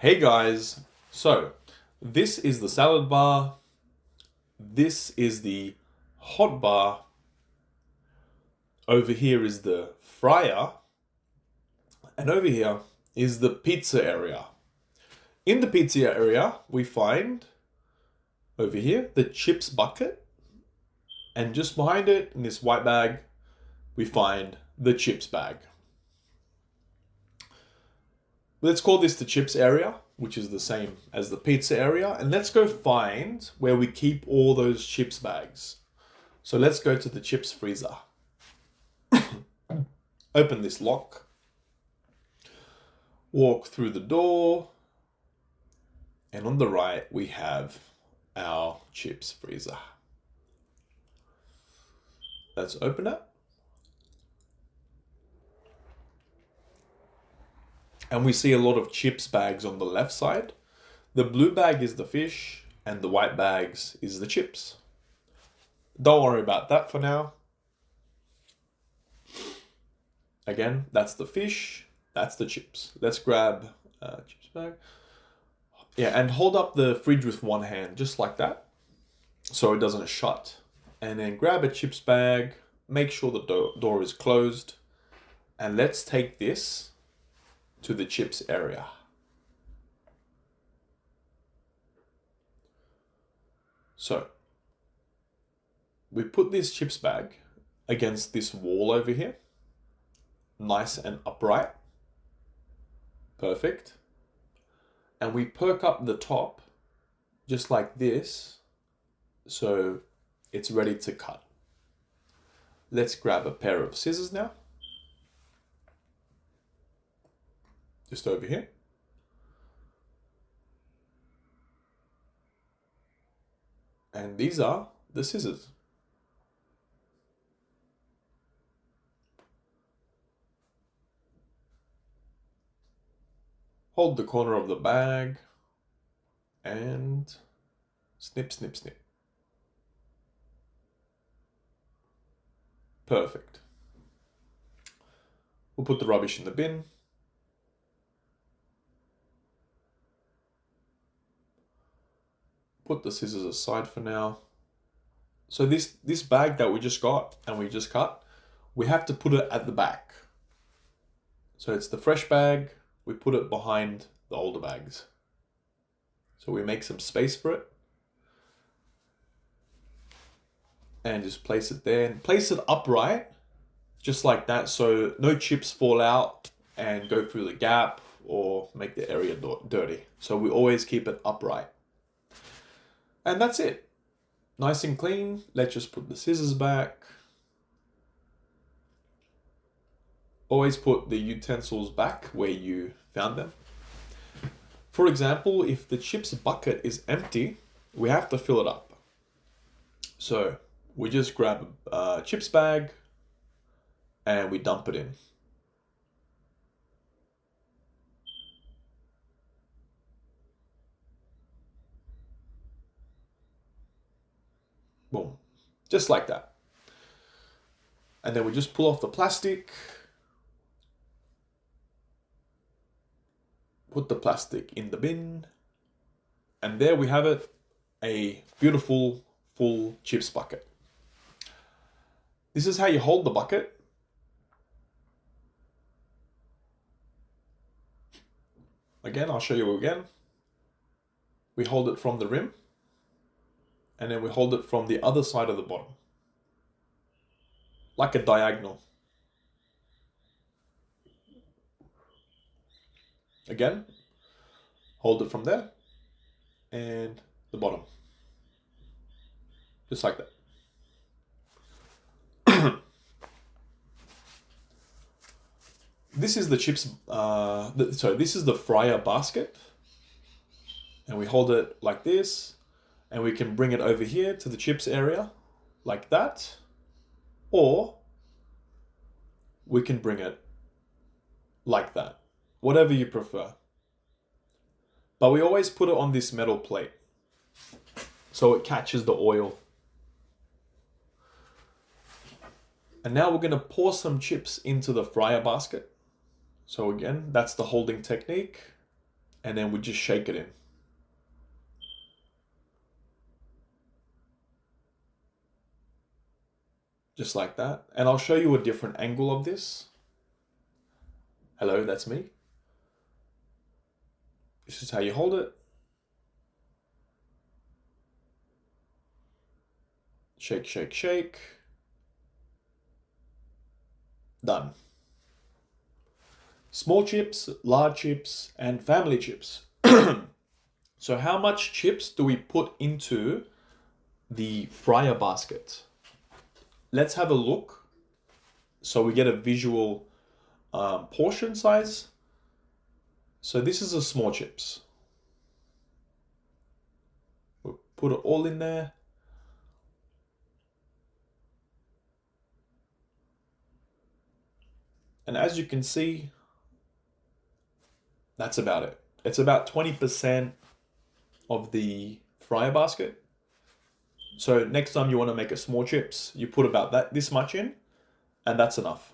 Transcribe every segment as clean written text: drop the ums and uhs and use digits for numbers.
Hey guys, so this is the salad bar, this is the hot bar, over here is the fryer, and over here is the pizza area. In the pizza area, we find over here the chips bucket, and just behind it in this white bag, we find the chips bag. Let's call this the chips area, which is the same as the pizza area. And let's go find where we keep all those chips bags. So let's go to the chips freezer. Open this lock. Walk through the door. And on the right, we have our chips freezer. Let's open it. And we see a lot of chips bags on the left side. The blue bag is the fish, and the white bags is the chips. Don't worry about that for now. Again, that's the fish, that's the chips. Let's grab a chips bag. Yeah, and hold up the fridge with one hand, just like that, so it doesn't shut. And then grab a chips bag, make sure the door is closed, and let's take this to the chips area. So we put this chips bag against this wall over here, nice and upright. Perfect. And we perk up the top just like this, so it's ready to cut. Let's grab a pair of scissors now. Just over here. And these are the scissors. Hold the corner of the bag and snip, snip, snip. Perfect. We'll put the rubbish in the bin. Put the scissors aside for now. So this bag that we just got and we just cut, we have to put it at the back. So it's the fresh bag, we put it behind the older bags. So we make some space for it. And just place it there. And place it upright, just like that, so no chips fall out and go through the gap or make the area dirty. So we always keep it upright. And that's it. Nice and clean. Let's just put the scissors back. Always put the utensils back where you found them. For example, if the chips bucket is empty, we have to fill it up. So we just grab a chips bag and we dump it in. Boom. Just like that. And then we just pull off the plastic. Put the plastic in the bin. And there we have it. A beautiful, full chips bucket. This is how you hold the bucket. Again, I'll show you again. We hold it from the rim. And then we hold it from the other side of the bottom. Like a diagonal. Again, hold it from there and the bottom. Just like that. This is the chips, this is the fryer basket. And we hold it like this. And we can bring it over here to the chips area, like that. Or we can bring it like that. Whatever you prefer. But we always put it on this metal plate, so it catches the oil. And now we're going to pour some chips into the fryer basket. So again, that's the holding technique. and then we just shake it in. Just like that. And I'll show you a different angle of this. Hello, that's me. This is how you hold it. Shake, shake, shake. Done. Small chips, large chips, and family chips. So how much chips do we put into the fryer basket? Let's have a look so we get a visual portion size. So this is a small chips. We'll put it all in there. And as you can see, that's about it. It's about 20% of the fryer basket. So next time you want to make a small chips, you put about this much in, and that's enough.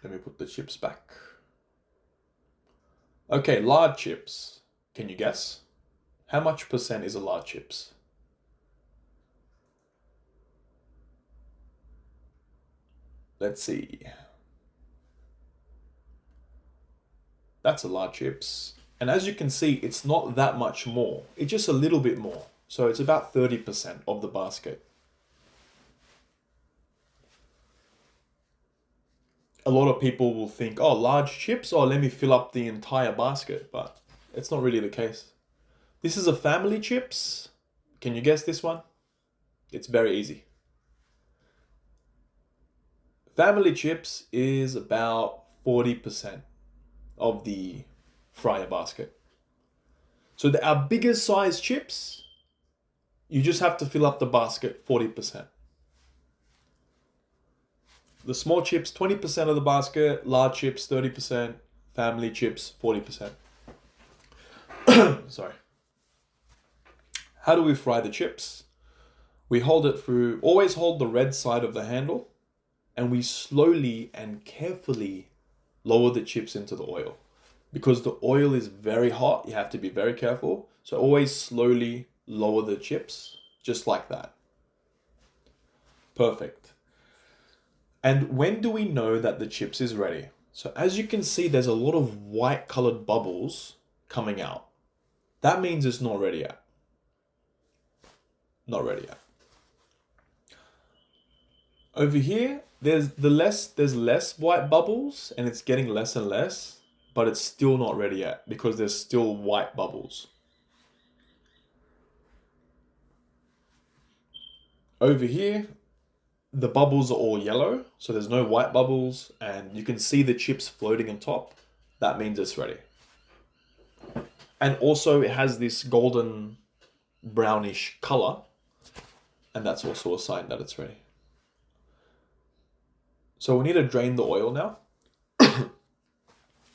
Let me put the chips back. Okay, large chips. Can you guess? How much percent is a large chips? Let's see. That's a large chips. And as you can see, it's not that much more. It's just a little bit more. So it's about 30% of the basket. A lot of people will think, oh, large chips, oh, let me fill up the entire basket. But it's not really the case. This is a family chips. Can you guess this one? It's very easy. Family chips is about 40% of the fryer basket. So our biggest size chips, you just have to fill up the basket 40%. The small chips, 20% of the basket, large chips, 30%, family chips, 40%. Sorry. How do we fry the chips? We hold it through, always hold the red side of the handle, and we slowly and carefully lower the chips into the oil. Because the oil is very hot, you have to be very careful. So always slowly lower the chips, just like that. Perfect. And when do we know that the chips is ready? So as you can see, there's a lot of white colored bubbles coming out. That means it's not ready yet. Not ready yet. Over here, there's less white bubbles, and it's getting less and less, but it's still not ready yet because there's still white bubbles. Over here, the bubbles are all yellow, so there's no white bubbles, and you can see the chips floating on top. That means it's ready. And also it has this golden brownish color, and that's also a sign that it's ready. So we need to drain the oil now.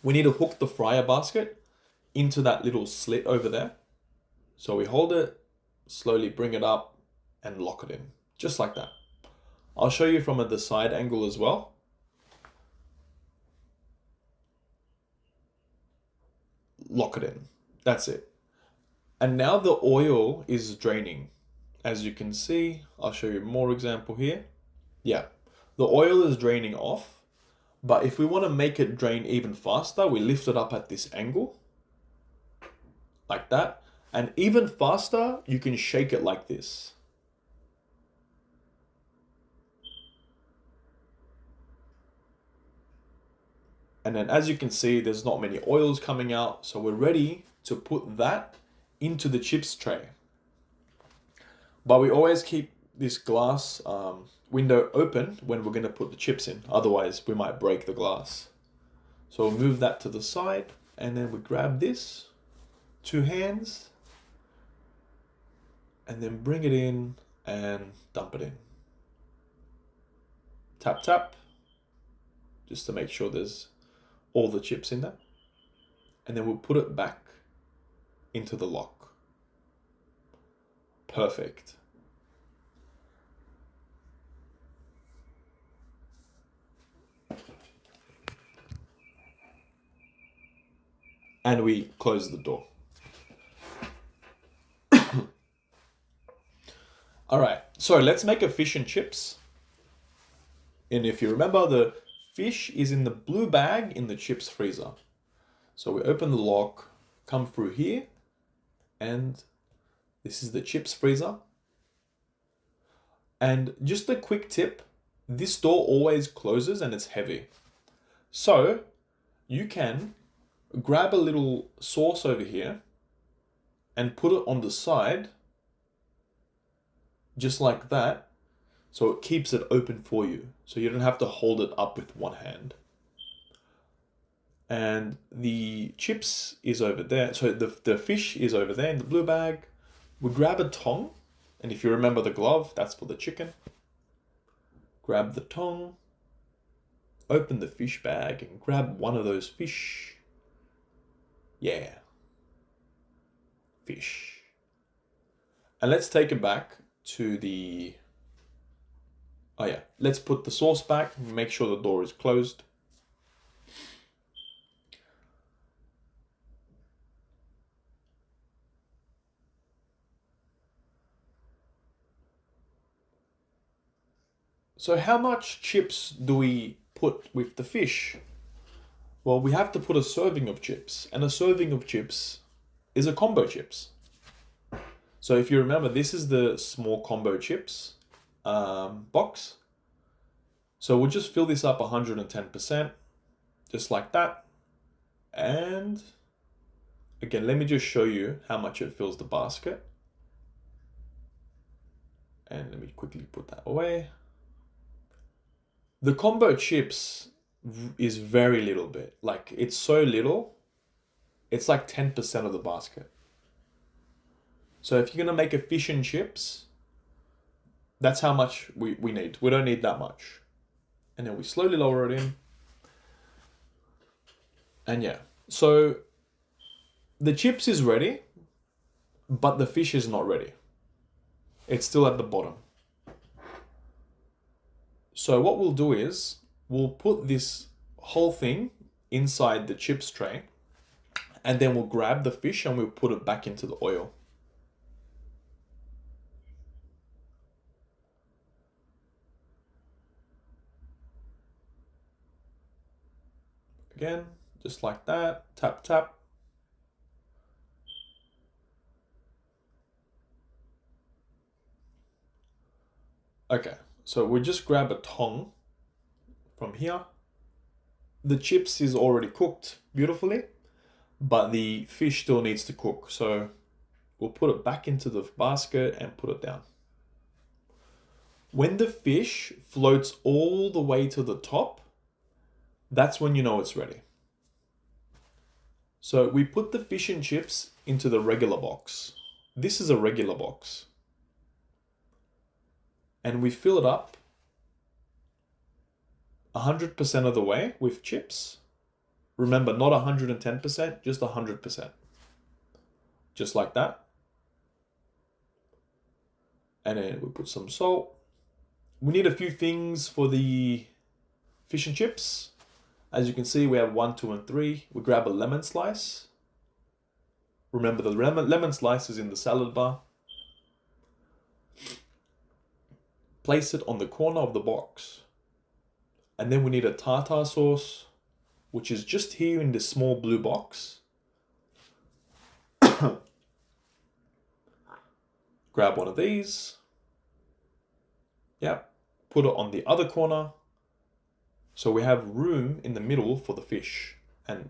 We need to hook the fryer basket into that little slit over there. So we hold it, slowly bring it up, and lock it in, just like that. I'll show you from the side angle as well. Lock it in. That's it. And now the oil is draining. As you can see, I'll show you more example here. Yeah, the oil is draining off. But if we want to make it drain even faster, we lift it up at this angle. Like that. And even faster, you can shake it like this. And then as you can see, there's not many oils coming out. So we're ready to put that into the chips tray. But we always keep this glass window open when we're going to put the chips in. Otherwise, we might break the glass. So we'll move that to the side. And then we grab this, 2 hands. And then bring it in and dump it in. Tap, tap. Just to make sure there's all the chips in there. And then we'll put it back into the lock. Perfect. and we close the door. All right, so let's make a fish and chips. And if you remember, the fish is in the blue bag in the chips freezer. So we open the lock, come through here, and this is the chips freezer. And just a quick tip, this door always closes and it's heavy. So you can grab a little sauce over here and put it on the side, just like that, so it keeps it open for you. So you don't have to hold it up with one hand. And the chips is over there. So the fish is over there in the blue bag. We grab a tong, and if you remember the glove, that's for the chicken. Grab the tong, open the fish bag, and grab one of those fish. Yeah. Fish. And let's take it back to the... Oh yeah, let's put the sauce back, make sure the door is closed. So how much chips do we put with the fish? Well, we have to put a serving of chips, and a serving of chips is a combo chips. So if you remember, this is the small combo chips box. So we'll just fill this up 110%, just like that. And again, let me just show you how much it fills the basket. And let me quickly put that away. The combo chips is very little bit. Like, it's so little, it's like 10% of the basket. So if you're gonna make a fish and chips, that's how much we need. We don't need that much. And then we slowly lower it in. And yeah, so the chips is ready, but the fish is not ready. It's still at the bottom. So what we'll do is, we'll put this whole thing inside the chips tray, and then we'll grab the fish and we'll put it back into the oil. Again, just like that, tap, tap. Okay, so we just grab a tong from here. The chips is already cooked beautifully, but the fish still needs to cook. So we'll put it back into the basket and put it down. When the fish floats all the way to the top, that's when you know it's ready. So we put the fish and chips into the regular box. This is a regular box. And we fill it up 100% of the way with chips. Remember, not 110%, just 100%. Just like that. And then we put some salt. We need a few things for the fish and chips. As you can see, we have 1, 2, and 3. We grab a lemon slice. Remember, the lemon slice is in the salad bar. Place it on the corner of the box. And then we need a tartar sauce, which is just here in this small blue box. Grab one of these. Yep. Put it on the other corner. So we have room in the middle for the fish. And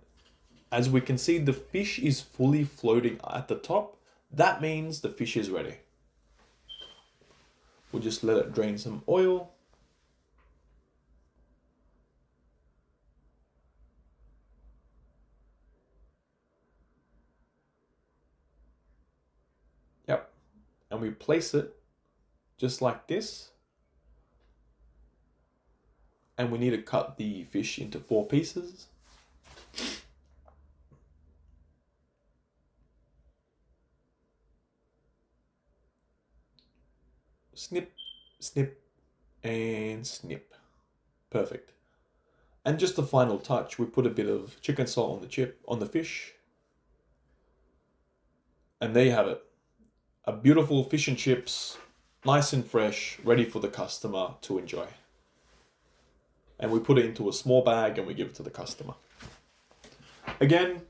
as we can see, the fish is fully floating at the top. That means the fish is ready. We'll just let it drain some oil. Yep. And we place it just like this. And we need to cut the fish into 4 pieces. Snip, snip, and snip. Perfect. And just the final touch, we put a bit of chicken salt on the fish. And there you have it. A beautiful fish and chips, nice and fresh, ready for the customer to enjoy. And we put it into a small bag and we give it to the customer. Again,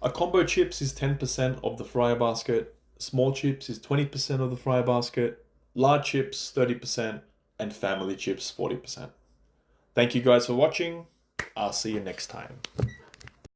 a combo chips is 10% of the fryer basket. Small chips is 20% of the fryer basket. Large chips, 30%. And family chips, 40%. Thank you guys for watching. I'll see you next time.